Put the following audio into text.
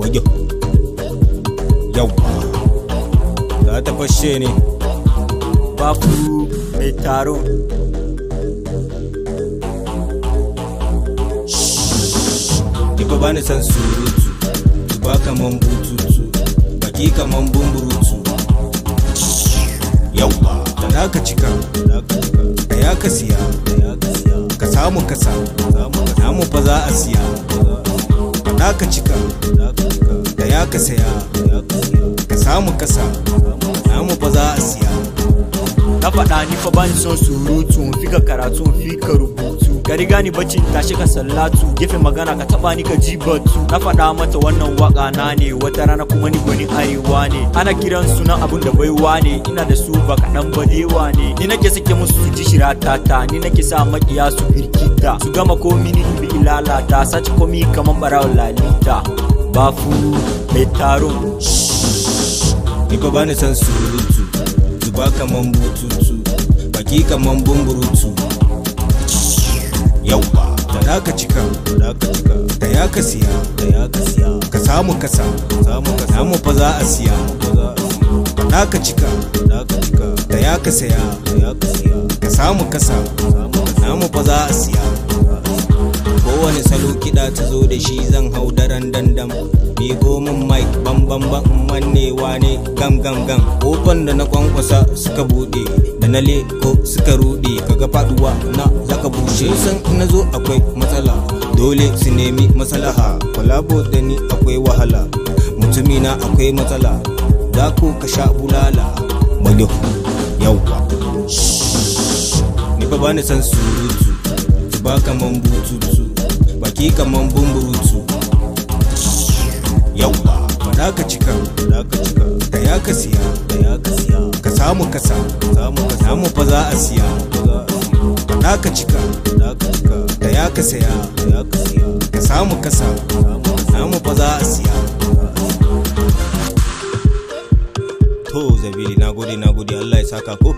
Mayo yau za ta fashe ne Bafu mai taro. Ni ba bani san surutu, ba kaman bututu, baki kaman bumburutu. Yauwa da ka cika, da ya ka siya, ka samu kasa, namu fa za a siya. Da ka cika, da ya ka saya, ka samu kasa, namu fa za a siya. Na faɗa ni fa bani son surutu, fika karatu fika rubutu, ka riga ni bacci tashi ka sallatu, gefe magana ka taba ni ka ji batu. Na faɗa mata wannan waka na ne, wata rana kuma ni gwani arewa ne. Ana kiran sunan abun da baiwa ne, ina da su ba kaɗan badewa ne. Ni nake sake musu su ji shiratata, ni nake sa makiya su birkita, su gama komi ni bi ilalata, sace komi kaman barawon lalita. Bafu mai taro. Ni fa bani san surutu, ba kaman bututu, baki kaman bumburutu. Yauwa da ka cika, da ya ka siya, ka samu kasa, namu fa za a siya. Da ka cika, da ya ka saya, ka samu kasa, namu fa za a siya. Kowane salo kiɗa ta zo da shi zan hau daren dandam. Migo min mic bam mannewa ne gam. Kofan da na kwankwasa suka bude, da na leko suka rude, kaga faduwa na zaka bushe. San na zo akwai matsala, dole su nemi maslaha. Kwalabo da ni akwai wahala, mutumi na akwai matsala, za ko ka sha bulala. Mayo yauwa ni fa bani san surutu, ba kaman bututu, baki kaman bumburutu. Yauwa da ka cika, da ya ka siya, ka samu kasa, namu fa za a siya. Da ka cika, da ya ka saya, ka samu kasa, namu fa za a siya. To Zabili, nagode Allah ya saka ko.